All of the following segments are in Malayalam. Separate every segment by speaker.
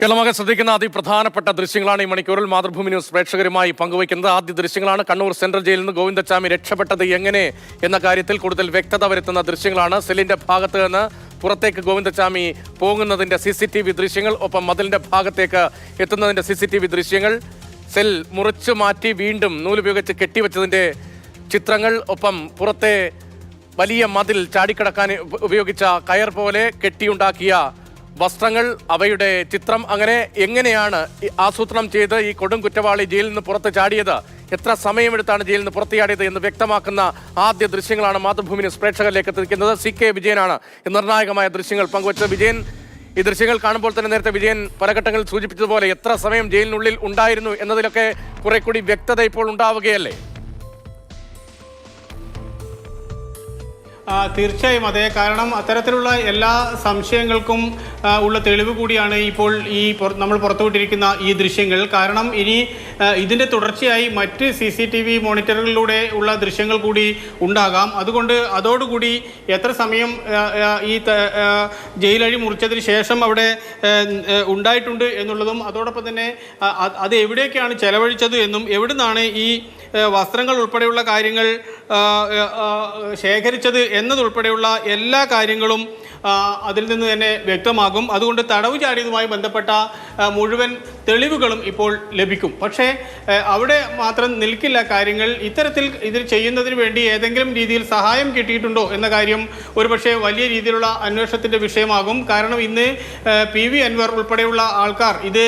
Speaker 1: കേരളമാകെ ശ്രദ്ധിക്കുന്ന അതിപ്രധാനപ്പെട്ട ദൃശ്യങ്ങളാണ് ഈ മണിക്കൂറിൽ മാതൃഭൂമി ന്യൂസ് പ്രേക്ഷകരുമായി പങ്കുവയ്ക്കുന്നത്. ആദ്യ ദൃശ്യങ്ങളാണ്. കണ്ണൂർ സെൻട്രൽ ജയിലിൽ നിന്ന് ഗോവിന്ദച്ചാമി രക്ഷപ്പെട്ടത് എങ്ങനെ എന്ന കാര്യത്തിൽ കൂടുതൽ വ്യക്തത വരുത്തുന്ന ദൃശ്യങ്ങളാണ്. സെല്ലിന്റെ ഭാഗത്ത് നിന്ന് പുറത്തേക്ക് ഗോവിന്ദച്ചാമി പോകുന്നതിന്റെ CCTV ദൃശ്യങ്ങൾ, ഒപ്പം മതിലിന്റെ ഭാഗത്തേക്ക് എത്തുന്നതിന്റെ CCTV ദൃശ്യങ്ങൾ, സെൽ മുറിച്ചു മാറ്റി വീണ്ടും നൂലുപയോഗിച്ച് കെട്ടിവെച്ചതിന്റെ ചിത്രങ്ങൾ, ഒപ്പം പുറത്തെ വലിയ മതിൽ ചാടിക്കടക്കാൻ ഉപയോഗിച്ച കയർ പോലെ കെട്ടിയുണ്ടാക്കിയ വസ്ത്രങ്ങൾ, അവയുടെ ചിത്രം. അങ്ങനെ എങ്ങനെയാണ് ആസൂത്രണം ചെയ്ത് ഈ കൊടും കുറ്റവാളി ജയിലിൽ നിന്ന് പുറത്ത് ചാടിയത്, എത്ര സമയമെടുത്താണ് ജയിലിൽ നിന്ന് പുറത്ത് ചാടിയത് എന്ന് വ്യക്തമാക്കുന്ന ആദ്യ ദൃശ്യങ്ങളാണ് മാതൃഭൂമി ന്യൂസ് പ്രേക്ഷകരിലേക്ക് എത്തിക്കുന്നത്. CK വിജയനാണ് നിർണായകമായ ദൃശ്യങ്ങൾ പങ്കുവച്ചത്. വിജയൻ, ഈ ദൃശ്യങ്ങൾ കാണുമ്പോൾ തന്നെ നേരത്തെ വിജയൻ പല ഘട്ടങ്ങളിൽ സൂചിപ്പിച്ചതുപോലെ എത്ര സമയം ജയിലിനുള്ളിൽ ഉണ്ടായിരുന്നു എന്നതിലൊക്കെ കുറെ കൂടി വ്യക്തത ഇപ്പോൾ ഉണ്ടാവുകയല്ലേ?
Speaker 2: തീർച്ചയായും അതെ. കാരണം അത്തരത്തിലുള്ള എല്ലാ സംശയങ്ങൾക്കും ഉള്ള തെളിവ് കൂടിയാണ് ഇപ്പോൾ നമ്മൾ പുറത്തുവിട്ടിരിക്കുന്ന ഈ ദൃശ്യങ്ങൾ. കാരണം ഇനി ഇതിൻ്റെ തുടർച്ചയായി മറ്റ് CCTV മോണിറ്ററുകളിലൂടെ ഉള്ള ദൃശ്യങ്ങൾ കൂടി ഉണ്ടാകാം. അതുകൊണ്ട് അതോടുകൂടി എത്ര സമയം ഈ ജയിലഴി മുറിച്ചതിന് ശേഷം അവിടെ ഉണ്ടായിട്ടുണ്ട് എന്നുള്ളതും, അതോടൊപ്പം തന്നെ അത് എവിടേക്കാണ് ചെലവഴിച്ചത് എന്നും, എവിടുന്നാണ് ഈ വസ്ത്രങ്ങൾ ഉൾപ്പെടെയുള്ള കാര്യങ്ങൾ ശേഖരിച്ചത് എന്നതുൾപ്പെടെയുള്ള എല്ലാ കാര്യങ്ങളും അതിൽ നിന്ന് തന്നെ വ്യക്തമാകും. അതുകൊണ്ട് തടവ് ചാടിയതുമായി ബന്ധപ്പെട്ട മുഴുവൻ തെളിവുകളും ഇപ്പോൾ ലഭിക്കും. പക്ഷേ അവിടെ മാത്രം നിൽക്കില്ല കാര്യങ്ങൾ. ഇത്തരത്തിൽ ഇത് ചെയ്യുന്നതിന് വേണ്ടി ഏതെങ്കിലും രീതിയിൽ സഹായം കിട്ടിയിട്ടുണ്ടോ എന്ന കാര്യം ഒരുപക്ഷെ വലിയ രീതിയിലുള്ള അന്വേഷണത്തിൻ്റെ വിഷയമാകും. കാരണം ഇന്ന് PV അൻവർ ഉൾപ്പെടെയുള്ള ആൾക്കാർ ഇത്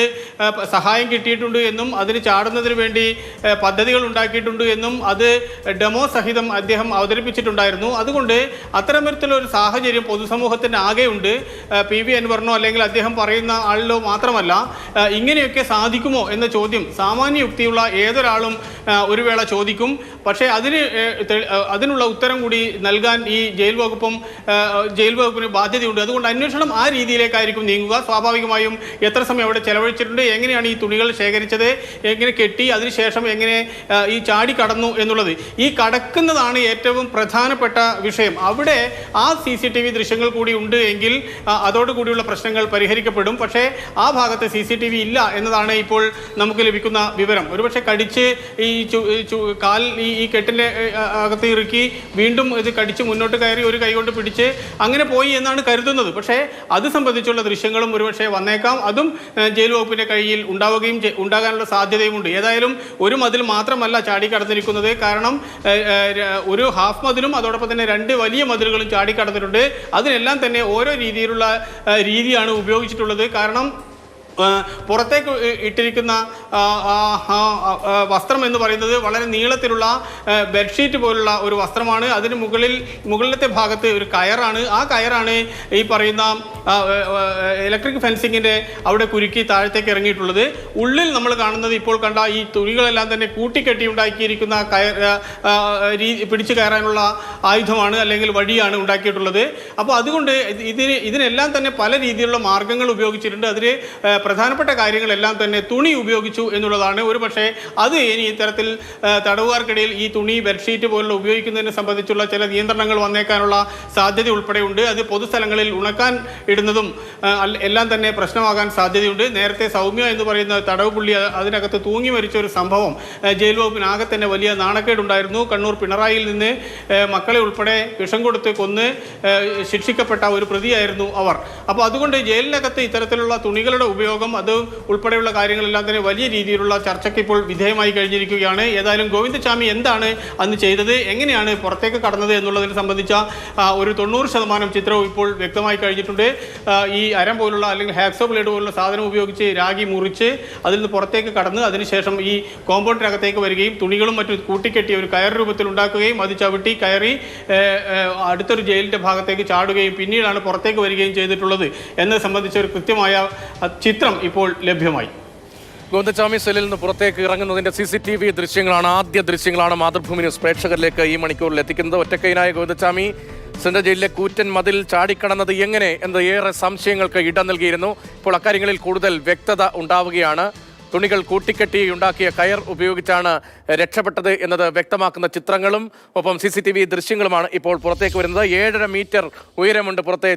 Speaker 2: സഹായം കിട്ടിയിട്ടുണ്ട് എന്നും അതിന് ചാടുന്നതിന് വേണ്ടി പദ്ധതികൾ ഉണ്ടാക്കിയിട്ടുണ്ട് എന്നും അത് ഡെമോ സഹിതം അദ്ദേഹം അവതരിപ്പിച്ചിട്ടുണ്ടായിരുന്നു. അതുകൊണ്ട് അത്തരത്തിലൊരു സാഹചര്യം പൊതുസമൂഹത്തിന് ആകെയുണ്ട്. PV അൻവറിനോ അല്ലെങ്കിൽ അദ്ദേഹം പറയുന്ന ആളിലോ മാത്രമല്ല, ഇങ്ങനെയൊക്കെ സാധിക്കുമോ എന്ന ചോദ്യം സാമാന്യ യുക്തിയുള്ള ഏതൊരാളും ഒരു വേള ചോദിക്കും. പക്ഷേ അതിനുള്ള ഉത്തരം കൂടി നൽകാൻ ഈ ജയിൽ വകുപ്പിന് ബാധ്യതയുണ്ട്. അതുകൊണ്ട് അന്വേഷണം ആ രീതിയിലേക്കായിരിക്കും നീങ്ങുക. സ്വാഭാവികമായും എത്ര സമയം അവിടെ ചെലവഴിച്ചിട്ടുണ്ട്, എങ്ങനെയാണ് ഈ തുണികൾ ശേഖരിച്ചത്, എങ്ങനെ കെട്ടി, അതിനുശേഷം എങ്ങനെ ഈ ചാടി കടന്നു എന്നുള്ളത്, ഈ കടക്കുന്നതാണ് ഏറ്റവും പ്രധാനപ്പെട്ട വിഷയം. അവിടെ ആ CCTV ദൃശ്യങ്ങൾ കൂടി ഉണ്ട് എങ്കിൽ അതോടുകൂടിയുള്ള പ്രശ്നങ്ങൾ പരിഹരിക്കപ്പെടും. പക്ഷേ ആ ഭാഗത്ത് CCTV ഇല്ല എന്നതാണ് ഇപ്പോൾ നമുക്ക് ലഭിക്കുന്ന വിവരം. ഒരുപക്ഷെ കടിച്ച് ഈ കാൽ ഈ കെട്ടിൻ്റെ അകത്ത് ഇറുക്കി വീണ്ടും ഇത് കടിച്ച് മുന്നോട്ട് കയറി ഒരു കൈ കൊണ്ട് പിടിച്ച് അങ്ങനെ പോയി എന്നാണ് കരുതുന്നത്. പക്ഷേ അത് സംബന്ധിച്ചുള്ള ദൃശ്യങ്ങളും ഒരുപക്ഷെ വന്നേക്കാം. അതും ജയിൽ വകുപ്പിൻ്റെ കയ്യിൽ ഉണ്ടാകാനുള്ള സാധ്യതയുമുണ്ട്. ഏതായാലും ഒരു മതിൽ മാത്രമല്ല ചാടിക്കടന്നിരിക്കുന്നത്. കാരണം ഒരു ഹാഫ് മതിലും അതോടൊപ്പം തന്നെ 2 വലിയ മതിലുകളും ചാടിക്കടന്നിട്ടുണ്ട്. അതിനെല്ലാം തന്നെ ഓരോ രീതിയാണ് ഉപയോഗിച്ചിട്ടുള്ളത്. കാരണം പുറത്തേക്ക് ഇട്ടിരിക്കുന്ന വസ്ത്രം എന്ന് പറയുന്നത് വളരെ നീളത്തിലുള്ള ബെഡ്ഷീറ്റ് പോലുള്ള ഒരു വസ്ത്രമാണ്. അതിന് മുകളിലത്തെ ഭാഗത്ത് ഒരു കയറാണ്. ആ കയറാണ് ഈ പറയുന്ന ഇലക്ട്രിക് ഫെൻസിങ്ങിൻ്റെ അവിടെ കുരുക്കി താഴത്തേക്ക് ഇറങ്ങിയിട്ടുള്ളത്. ഉള്ളിൽ നമ്മൾ കാണുന്നത് ഇപ്പോൾ കണ്ട ഈ തുണികളെല്ലാം തന്നെ കൂട്ടിക്കെട്ടി ഉണ്ടാക്കിയിരിക്കുന്ന പിടിച്ചു കയറാനുള്ള ആയുധമാണ് അല്ലെങ്കിൽ വഴിയാണ് ഉണ്ടാക്കിയിട്ടുള്ളത്. അപ്പോൾ അതുകൊണ്ട് ഇതിനെല്ലാം തന്നെ പല രീതിയിലുള്ള മാർഗങ്ങൾ ഉപയോഗിച്ചിട്ടുണ്ട്. അതിൽ പ്രധാനപ്പെട്ട കാര്യങ്ങളെല്ലാം തന്നെ തുണി ഉപയോഗിച്ചു എന്നുള്ളതാണ്. ഒരുപക്ഷെ അത് ഇനി ഇത്തരത്തിൽ തടവുകാർക്കിടയിൽ ഈ തുണി, ബെഡ്ഷീറ്റ് പോലുള്ള ഉപയോഗിക്കുന്നതിനെ സംബന്ധിച്ചുള്ള ചില നിയന്ത്രണങ്ങൾ വന്നേക്കാനുള്ള സാധ്യത ഉൾപ്പെടെയുണ്ട്. അത് പൊതുസ്ഥലങ്ങളിൽ ഉണക്കാൻ ഇടുന്നതും എല്ലാം തന്നെ പ്രശ്നമാകാൻ സാധ്യതയുണ്ട്. നേരത്തെ സൗമ്യ എന്ന് പറയുന്ന തടവ് പുള്ളി അതിനകത്ത് തൂങ്ങി മരിച്ച ഒരു സംഭവം ജയിൽ വകുപ്പിനാകെ തന്നെ വലിയ നാണക്കേടുണ്ടായിരുന്നു. കണ്ണൂർ പിണറായിയിൽ നിന്ന് മക്കളെ ഉൾപ്പെടെ വിഷം കൊടുത്ത് കൊന്ന് ശിക്ഷിക്കപ്പെട്ട ഒരു പ്രതിയായിരുന്നു അവർ. അപ്പോൾ അതുകൊണ്ട് ജയിലിനകത്ത് ഇത്തരത്തിലുള്ള തുണികളുടെ ഉപയോഗം അത് ഉൾപ്പെടെയുള്ള കാര്യങ്ങളെല്ലാം തന്നെ വലിയ രീതിയിലുള്ള ചർച്ചയ്ക്ക് ഇപ്പോൾ വിധേയമായി കഴിഞ്ഞിരിക്കുകയാണ്. ഏതായാലും ഗോവിന്ദച്ചാമി എന്താണ് അന്ന് ചെയ്തത്, എങ്ങനെയാണ് പുറത്തേക്ക് കടന്നത് എന്നുള്ളതിനെ സംബന്ധിച്ച ഒരു 90% ചിത്രവും ഇപ്പോൾ വ്യക്തമായി കഴിഞ്ഞിട്ടുണ്ട്. ഈ അരം പോലുള്ള അല്ലെങ്കിൽ ഹാക്സോ ബ്ലേഡ് പോലുള്ള സാധനം ഉപയോഗിച്ച് രാഗി മുറിച്ച് അതിൽ നിന്ന് പുറത്തേക്ക് കടന്ന് അതിനുശേഷം ഈ കോമ്പൗണ്ടിനകത്തേക്ക് വരികയും തുണികളും മറ്റും കൂട്ടിക്കെട്ടി ഒരു കയർ രൂപത്തിൽ ഉണ്ടാക്കുകയും അത് ചവിട്ടി കയറി അടുത്തൊരു ജയിലിൻ്റെ ഭാഗത്തേക്ക് ചാടുകയും പിന്നീടാണ് പുറത്തേക്ക് വരികയും ചെയ്തിട്ടുള്ളത് എന്നത് സംബന്ധിച്ച ഒരു കൃത്യമായ ചിത്രം ഇപ്പോൾ ലഭ്യമായി.
Speaker 1: ഗോവിന്ദച്ചാമി സെല്ലിൽ നിന്ന് പുറത്തേക്ക് ഇറങ്ങുന്നതിന്റെ CCTV ദൃശ്യങ്ങളാണ്, ആദ്യ ദൃശ്യങ്ങളാണ് മാതൃഭൂമി ന്യൂസ് പ്രേക്ഷകരിലേക്ക് ഈ മണിക്കൂറിൽ എത്തിക്കുന്നത്. ഒറ്റക്കൈനായ ഗോവിന്ദച്ചാമി സെൻട്രൽ ജയിലിലെ കൂറ്റൻ മതിൽ ചാടിക്കടന്നത് എങ്ങനെ എന്നത് ഏറെ സംശയങ്ങൾക്ക് ഇടം നൽകിയിരുന്നു. ഇപ്പോൾ അക്കാര്യങ്ങളിൽ കൂടുതൽ വ്യക്തത ഉണ്ടാവുകയാണ്. തുണികൾ കൂട്ടിക്കെട്ടി ഉണ്ടാക്കിയ കയർ ഉപയോഗിച്ചാണ് രക്ഷപ്പെട്ടത് എന്നത് വ്യക്തമാക്കുന്ന ചിത്രങ്ങളും ഒപ്പം CCTV ദൃശ്യങ്ങളുമാണ് ഇപ്പോൾ പുറത്തേക്ക് വരുന്നത്. 7.5 മീറ്റർ ഉയരമുണ്ട് പുറത്തെ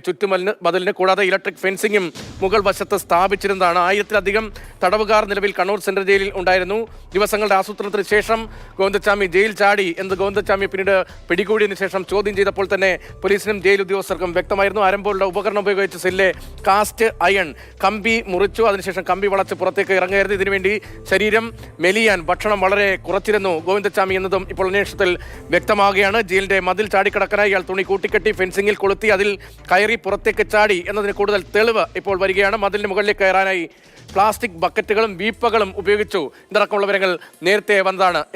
Speaker 1: മതിലിന്. കൂടാതെ ഇലക്ട്രിക് ഫെൻസിംഗും മുകൾ വശത്ത് സ്ഥാപിച്ചിരുന്നതാണ്. 1000-ലധികം തടവുകാർ നിലവിൽ കണ്ണൂർ സെൻട്രൽ ജയിലിൽ ഉണ്ടായിരുന്നു. ദിവസങ്ങളുടെ ആസൂത്രണത്തിന് ശേഷം ഗോവിന്ദച്ചാമി ജയിൽ ചാടി എന്ന് ഗോവിന്ദച്ചാമി പിന്നീട് പിടികൂടിയതിനു ശേഷം ചോദ്യം ചെയ്തപ്പോൾ തന്നെ പോലീസിനും ജയിൽ ഉദ്യോഗസ്ഥർക്കും വ്യക്തമായിരുന്നു. ആരംഭമുള്ള ഉപകരണം ഉപയോഗിച്ച് സെല്ലിലെ കാസ്റ്റ് അയൺ കമ്പി മുറിച്ചു. അതിനുശേഷം കമ്പി വളച്ച് പുറത്തേക്ക് ഇറങ്ങുകയായിരുന്നു. ഇതിനുവേണ്ടി ശരീരം മെലിയാൻ ഭക്ഷണം വളരെ കുറച്ചിരുന്നു ഗോവിന്ദച്ചാമി എന്നതും ഇപ്പോൾ അന്വേഷണത്തിൽ വ്യക്തമാവുകയാണ്. ജയിലിന്റെ മതിൽ ചാടിക്കടക്കാനായി ഇയാൾ തുണി കൂട്ടിക്കെട്ടി ഫെൻസിംഗിൽ കൊളുത്തി അതിൽ കയറി പുറത്തേക്ക് ചാടി എന്നതിന് കൂടുതൽ തെളിവ് ഇപ്പോൾ വരികയാണ്. മതിലിന് മുകളിലേക്ക് കയറാനായി പ്ലാസ്റ്റിക് ബക്കറ്റുകളും വീപ്പകളും ഉപയോഗിച്ചു. ഇതടക്കമുള്ള വിവരങ്ങൾ നേരത്തെ വന്നതാണ്.